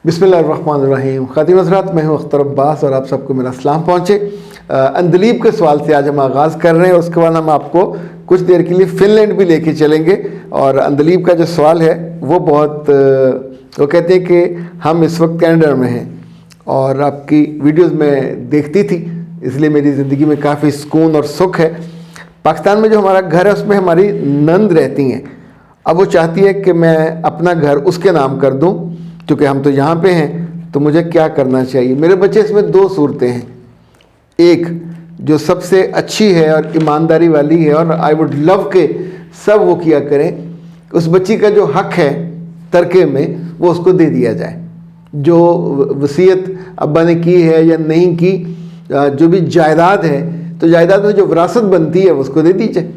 بسم اللہ الرحمن الرحیم. خاتین حضرات، میں ہوں اختر عباس اور آپ سب کو میرا سلام پہنچے. اندلیب کے سوال سے آج ہم آغاز کر رہے ہیں. اس کے بعد ہم آپ کو کچھ دیر کے لیے فن لینڈ بھی لے کے چلیں گے. اور اندلیب کا جو سوال ہے وہ وہ کہتے ہیں کہ ہم اس وقت کینیڈا میں ہیں اور آپ کی ویڈیوز میں دیکھتی تھی، اس لیے میری زندگی میں کافی سکون اور سکھ ہے. پاکستان میں جو ہمارا گھر ہے اس میں ہماری نند رہتی ہیں. اب وہ چاہتی ہے کہ میں اپنا گھر اس کے نام کر دوں کیونکہ ہم تو یہاں پہ ہیں. تو مجھے کیا کرنا چاہیے؟ میرے بچے اس میں دو صورتیں ہیں. ایک جو سب سے اچھی ہے اور ایمانداری والی ہے اور آئی وڈ لو کہ سب وہ کیا کریں، اس بچی کا جو حق ہے ترکے میں وہ اس کو دے دیا جائے. جو وصیت ابا نے کی ہے یا نہیں کی، جو بھی جائیداد ہے تو جائیداد میں جو وراثت بنتی ہے وہ اس کو دے دی جائے.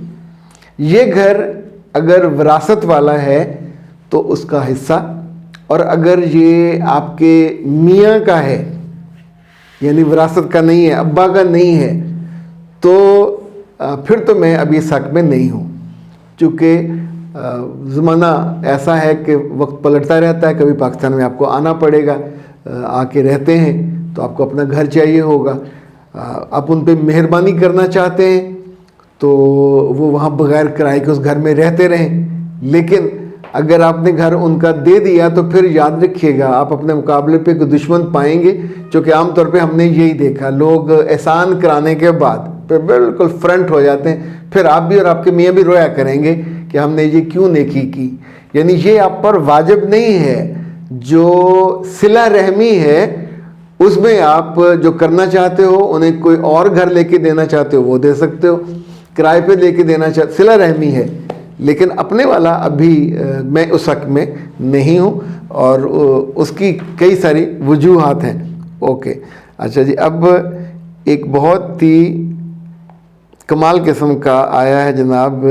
یہ گھر اگر وراثت والا ہے تو اس کا حصہ، اور اگر یہ آپ کے میاں کا ہے یعنی وراثت کا نہیں ہے، ابا کا نہیں ہے، تو پھر تو میں ابھی اس حق میں نہیں ہوں. چونکہ زمانہ ایسا ہے کہ وقت پلٹتا رہتا ہے. کبھی پاکستان میں آپ کو آنا پڑے گا، آ کے رہتے ہیں تو آپ کو اپنا گھر چاہیے ہوگا. آپ ان پہ مہربانی کرنا چاہتے ہیں تو وہ وہاں بغیر کرائے کے اس گھر میں رہتے رہیں. لیکن اگر آپ نے گھر ان کا دے دیا تو پھر یاد رکھیے گا آپ اپنے مقابلے پہ کوئی دشمن پائیں گے. چونکہ عام طور پہ ہم نے یہی دیکھا، لوگ احسان کرانے کے بعد پھر بالکل فرنٹ ہو جاتے ہیں. پھر آپ بھی اور آپ کے میاں بھی رویا کریں گے کہ ہم نے یہ کیوں نیکی کی. یعنی یہ آپ پر واجب نہیں ہے. جو صلہ رحمی ہے اس میں آپ جو کرنا چاہتے ہو، انہیں کوئی اور گھر لے کے دینا چاہتے ہو وہ دے سکتے ہو، کرائے پہ لے کے دینا چاہتے، صلہ رحمی ہے. لیکن اپنے والا ابھی میں اس حق میں نہیں ہوں اور اس کی کئی ساری وجوہات ہیں. اوکے اچھا جی. اب ایک بہت ہی کمال قسم کا آیا ہے جناب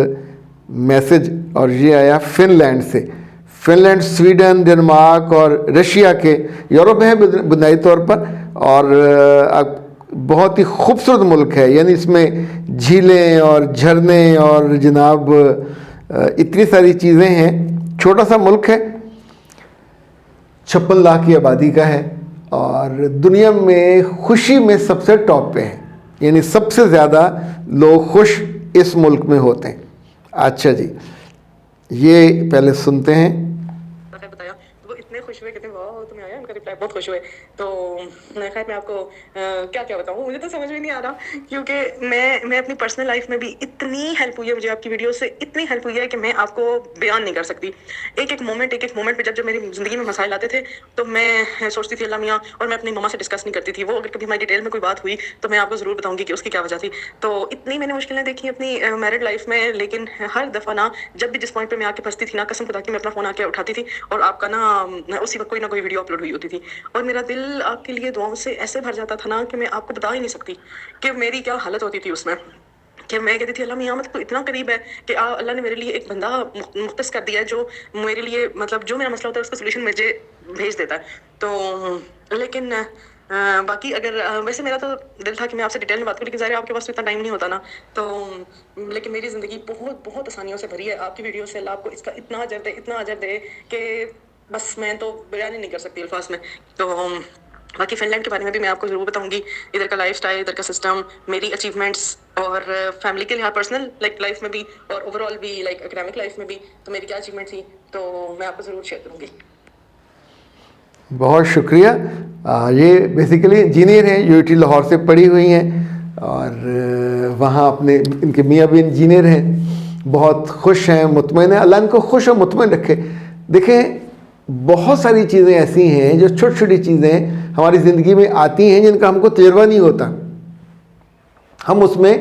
میسج، اور یہ آیا فن لینڈ سے. فن لینڈ سویڈن، ڈنمارک اور رشیا کے، یورپ میں ہے بنیادی طور پر، اور بہت ہی خوبصورت ملک ہے. یعنی اس میں جھیلیں اور جھرنے اور جناب اتنی ساری چیزیں ہیں. چھوٹا سا ملک ہے، 56 لاکھ کی آبادی کا ہے، اور دنیا میں خوشی میں سب سے ٹاپ پہ ہے. یعنی سب سے زیادہ لوگ خوش اس ملک میں ہوتے ہیں. اچھا جی، یہ پہلے سنتے ہیں. بتایا وہ اتنے خوش ہوئے، کہتے ہیں واہ تمہیں آیا ان کا رپلائی، بہت خوش ہوئے. تو خیر میں آپ کو کیا کیا بتاؤں، مجھے تو سمجھ میں نہیں آ رہا، کیونکہ میں اپنی پرسنل لائف میں بھی اتنی ہیلپ ہوئی ہے مجھے آپ کی ویڈیو سے، اتنی ہیلپ ہوئی ہے کہ میں آپ کو بیان نہیں کر سکتی. ایک ایک مومنٹ پہ جب میری زندگی میں مسائل آتے تھے تو میں سوچتی تھی اللہ میاں، اور میں اپنی ماما سے ڈسکس نہیں کرتی تھی. وہ اگر کبھی ہماری ڈیٹیل میں کوئی بات ہوئی تو میں آپ کو ضرور بتاؤں گی کہ اس کی کیا وجہ تھی. تو اتنی میں نے مشکلیں دیکھی اپنی میرڈ لائف میں، لیکن ہر دفعہ نا جب بھی جس پوائنٹ پہ میں آ کے پھنستی تھی نا، قسم خدا کی میں اپنا فون آ کے اٹھاتی تھی اور آپ کا نا اسی وقت کوئی نہ کوئی ویڈیو اپلوڈ ہوئی ہوتی تھی. اور میرا دل آپ کے لیے دعاؤں سے ایسے بھر جاتا تھا نا کہ میں آپ کو بتا ہی نہیں سکتی کہ میری کیا حالت ہوتی تھی اس میں. کہ میں کہتی تھی اللہ میاں مطلب تو اتنا قریب ہے کہ اللہ نے میرے لیے ایک بندہ مختص کر دیا ہے جو میرے لیے مطلب جو میرا مسئلہ ہوتا ہے اس کا سولوشن مجھے بھیج دیتا ہے. تو لیکن باقی اگر ویسے میرا تو دل تھا کہ میں آپ سے ڈیٹیل میں بات کروں، لیکن ظاہر ہے آپ کے پاس تو اتنا ٹائم نہیں ہوتا نا. تو لیکن میری زندگی بہت بہت آسانیوں سے بھری ہے آپ کی ویڈیو سے. اللہ آپ کو اس کا اتنا اجر دے کہ بس میں تو بیان نہیں کر سکتی الفاظ میں. تو باقی فن لینڈ کے بارے میں بھی میں آپ کو ضرور بتاؤں گی، ادھر کا لائف سٹائل، ادھر کا سسٹم، میری اچیومنٹس، اور فیملی کے لحاظ پرسنل لائف میں بھی، اور اوور آل بھی اکیڈمک لائف میں بھی تو میری کیا اچیومنٹ تھی، تو میں آپ کو ضرور شیئر کروں گی. بہت شکریہ. یہ بیسیکلی انجینئر ہیں، یو ٹی لاہور سے پڑھی ہوئی ہیں، اور وہاں اپنے ان کے میاں بھی انجینئر ہیں. بہت خوش ہیں، مطمئن ہیں. اللہ ان کو خوش اور مطمئن رکھے. دیکھیں بہت ساری چیزیں ایسی ہیں جو چھوٹی چھوٹی چیزیں ہماری زندگی میں آتی ہیں جن کا ہم کو تجربہ نہیں ہوتا، ہم اس میں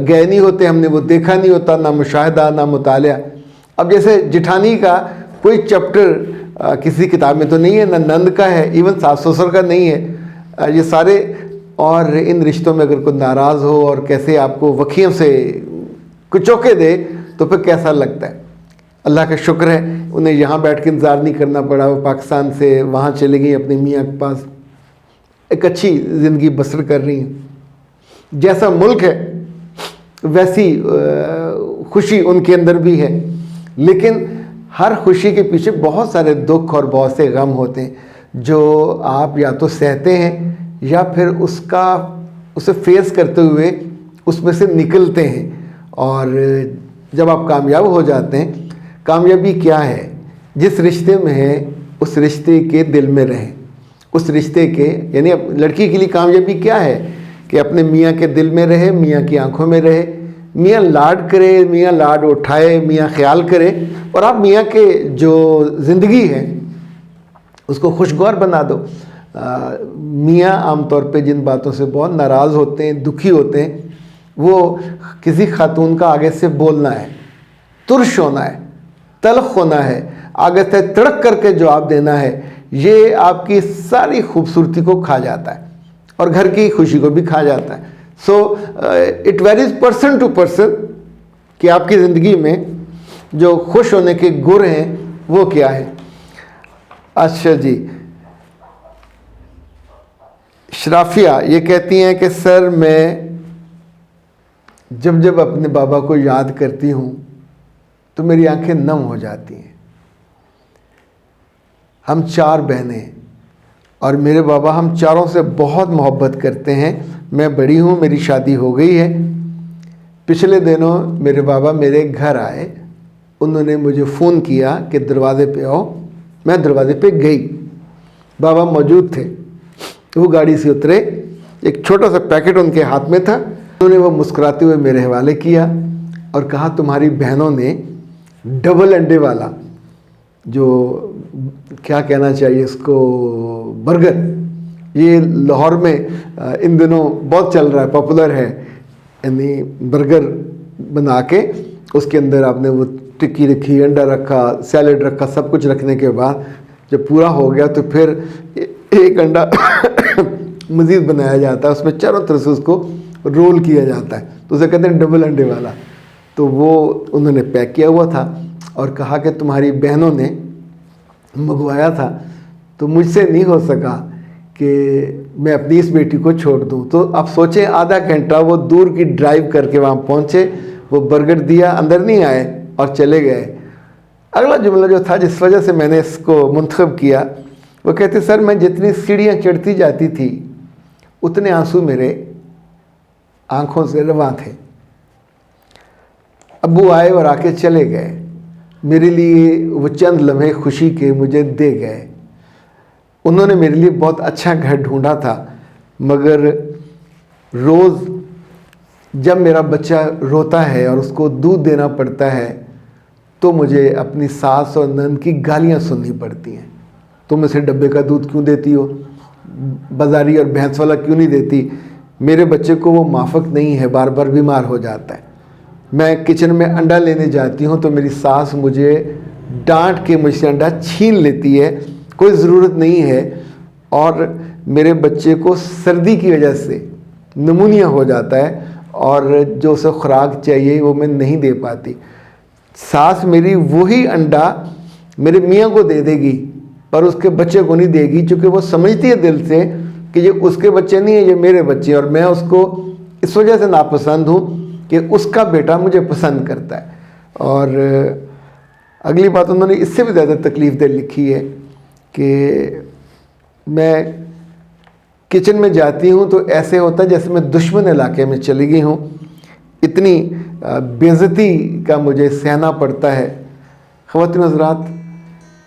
گئے نہیں ہوتے، ہم نے وہ دیکھا نہیں ہوتا، نہ مشاہدہ نہ مطالعہ. اب جیسے جٹھانی کا کوئی چیپٹر کسی کتاب میں تو نہیں ہے، نہ نند کا ہے، ایون ساس سسر کا نہیں ہے. یہ سارے، اور ان رشتوں میں اگر کوئی ناراض ہو اور کیسے آپ کو وکھیوں سے کچوکے دے تو پھر کیسا لگتا ہے. اللہ کا شکر ہے انہیں یہاں بیٹھ کے انتظار نہیں کرنا پڑا، وہ پاکستان سے وہاں چلے گئی اپنے میاں کے پاس، ایک اچھی زندگی بسر کر رہی ہیں. جیسا ملک ہے ویسی خوشی ان کے اندر بھی ہے، لیکن ہر خوشی کے پیچھے بہت سارے دکھ اور بہت سے غم ہوتے ہیں. جو آپ یا تو سہتے ہیں یا پھر اسے فیس کرتے ہوئے اس میں سے نکلتے ہیں. اور جب آپ کامیاب ہو جاتے ہیں، کامیابی کیا ہے؟ جس رشتے میں ہے اس رشتے کے دل میں رہیں. اس رشتے کے یعنی لڑکی کے لیے کامیابی کیا ہے؟ کہ اپنے میاں کے دل میں رہے، میاں کی آنکھوں میں رہے، میاں لاڈ کرے، میاں لاڈ اٹھائے، میاں خیال کرے، اور آپ میاں کے جو زندگی ہے اس کو خوشگوار بنا دو. میاں عام طور پہ جن باتوں سے بہت ناراض ہوتے ہیں، دکھی ہوتے ہیں، وہ کسی خاتون کا آگے سے بولنا ہے، ترش ہونا ہے، تلخ ہونا ہے، آگے سے تڑک کر کے جواب دینا ہے. یہ آپ کی ساری خوبصورتی کو کھا جاتا ہے اور گھر کی خوشی کو بھی کھا جاتا ہے. So it varies person to person کہ آپ کی زندگی میں جو خوش ہونے کے گر ہیں وہ کیا ہے. اچھا جی، شرافیہ یہ کہتی ہیں کہ سر میں جب اپنے بابا کو یاد کرتی ہوں تو میری آنکھیں نم ہو جاتی ہیں. ہم 4 بہنیں اور میرے بابا ہم چاروں سے بہت محبت کرتے ہیں. میں بڑی ہوں، میری شادی ہو گئی ہے. پچھلے دنوں میرے بابا میرے گھر آئے، انہوں نے مجھے فون کیا کہ دروازے پہ آؤ. میں دروازے پہ گئی، بابا موجود تھے. وہ گاڑی سے اترے، ایک چھوٹا سا پیکٹ ان کے ہاتھ میں تھا. انہوں نے وہ مسکراتے ہوئے میرے حوالے کیا اور کہا تمہاری بہنوں نے ڈبل انڈے والا، جو کیا کہنا چاہیے اس کو، برگر، یہ لاہور میں ان دنوں بہت چل رہا ہے، پاپولر ہے. یعنی برگر بنا کے اس کے اندر آپ نے وہ ٹکی رکھی، انڈا رکھا، سیلڈ رکھا، سب کچھ رکھنے کے بعد جب پورا ہو گیا تو پھر ایک انڈا مزید بنایا جاتا ہے، اس میں چاروں طرف سے اس کو رول کیا جاتا ہے، تو اسے کہتے ہیں ڈبل انڈے والا. تو وہ انہوں نے پیک کیا ہوا تھا اور کہا کہ تمہاری بہنوں نے منگوایا تھا تو مجھ سے نہیں ہو سکا کہ میں اپنی اس بیٹی کو چھوڑ دوں. تو آپ سوچیں آدھا گھنٹہ وہ دور کی ڈرائیو کر کے وہاں پہنچے، وہ برگر دیا، اندر نہیں آئے اور چلے گئے. اگلا جملہ جو تھا جس وجہ سے میں نے اس کو منتخب کیا، وہ کہتے سر میں جتنی سیڑھیاں چڑھتی جاتی تھی اتنے آنسو میرے آنکھوں سے رواں تھے. ابو آئے اور آ کے چلے گئے، میرے لیے وہ چند لمحے خوشی کے مجھے دے گئے. انہوں نے میرے لیے بہت اچھا گھر ڈھونڈا تھا، مگر روز جب میرا بچہ روتا ہے اور اس کو دودھ دینا پڑتا ہے تو مجھے اپنی ساس اور نند کی گالیاں سننی پڑتی ہیں. تم اسے ڈبے کا دودھ کیوں دیتی ہو، بازاری اور بھینس والا کیوں نہیں دیتی؟ میرے بچے کو وہ مافک نہیں ہے، بار بار بیمار ہو جاتا ہے. میں کچن میں انڈا لینے جاتی ہوں تو میری ساس مجھے ڈانٹ کے مجھ سے انڈا چھین لیتی ہے، کوئی ضرورت نہیں ہے. اور میرے بچے کو سردی کی وجہ سے نمونیا ہو جاتا ہے اور جو اسے خوراک چاہیے وہ میں نہیں دے پاتی. ساس میری وہی انڈا میرے میاں کو دے دے گی پر اس کے بچے کو نہیں دے گی، چونکہ وہ سمجھتی ہے دل سے کہ یہ اس کے بچے نہیں ہیں، یہ میرے بچے ہیں، اور میں اس کو اس وجہ سے ناپسند ہوں کہ اس کا بیٹا مجھے پسند کرتا ہے. اور اگلی بات انہوں نے اس سے بھی زیادہ تکلیف دہ لکھی ہے کہ میں کچن میں جاتی ہوں تو ایسے ہوتا ہے جیسے میں دشمن علاقے میں چلی گئی ہوں، اتنی بے عزتی کا مجھے سہنا پڑتا ہے. خواتین حضرات،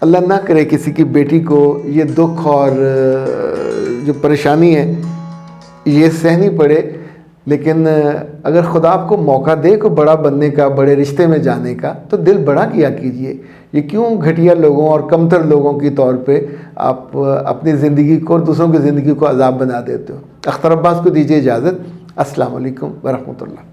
اللہ نہ کرے کسی کی بیٹی کو یہ دکھ اور جو پریشانی ہے یہ سہنی پڑے، لیکن اگر خدا آپ کو موقع دے کو بڑا بننے کا، بڑے رشتے میں جانے کا، تو دل بڑا کیا کیجئے. یہ کیوں گھٹیا لوگوں اور کمتر لوگوں کی طور پہ آپ اپنی زندگی کو اور دوسروں کی زندگی کو عذاب بنا دیتے ہو. اختر عباس کو دیجیے اجازت. السلام علیکم ورحمۃ اللہ.